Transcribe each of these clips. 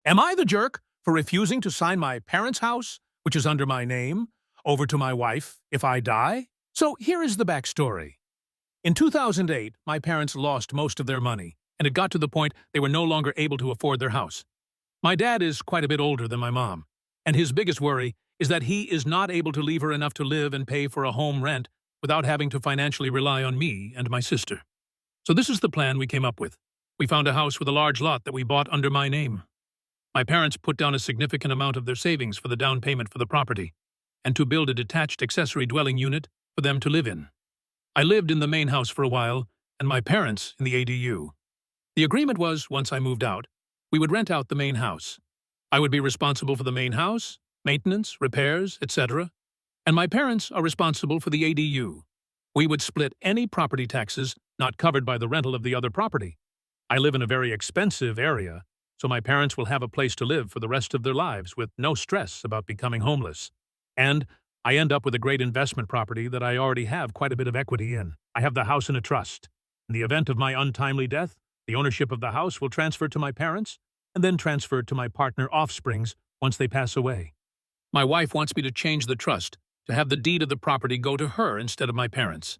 Am I the jerk for refusing to sign my parents' house, which is under my name, over to my wife if I die? So here is the backstory. In 2008, my parents lost most of their money, and it got to the point they were no longer able to afford their house. My dad is quite a bit older than my mom, and his biggest worry is that he is not able to leave her enough to live and pay for a home rent without having to financially rely on me and my sister. So this is the plan we came up with. We found a house with a large lot that we bought under my name. My parents put down a significant amount of their savings for the down payment for the property, and to build a detached accessory dwelling unit for them to live in. I lived in the main house for a while, and my parents in the ADU. The agreement was, once I moved out, we would rent out the main house. I would be responsible for the main house, maintenance, repairs, etc., and my parents are responsible for the ADU. We would split any property taxes not covered by the rental of the other property. I live in a very expensive area, so my parents will have a place to live for the rest of their lives with no stress about becoming homeless. And I end up with a great investment property that I already have quite a bit of equity in. I have the house in a trust. In the event of my untimely death, the ownership of the house will transfer to my parents and then transfer to my partner offsprings once they pass away. My wife wants me to change the trust to have the deed of the property go to her instead of my parents.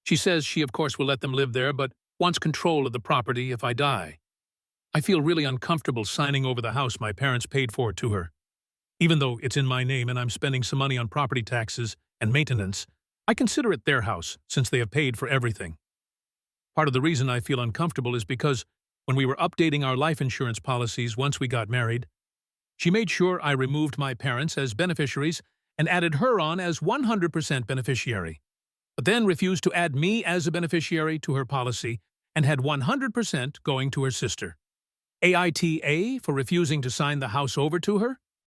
She says she of course will let them live there, but wants control of the property if I die. I feel really uncomfortable signing over the house my parents paid for to her. Even though it's in my name and I'm spending some money on property taxes and maintenance, I consider it their house since they have paid for everything. Part of the reason I feel uncomfortable is because when we were updating our life insurance policies once we got married, she made sure I removed my parents as beneficiaries and added her on as 100% beneficiary, but then refused to add me as a beneficiary to her policy and had 100% going to her sister. AITA for refusing to sign the house over to her?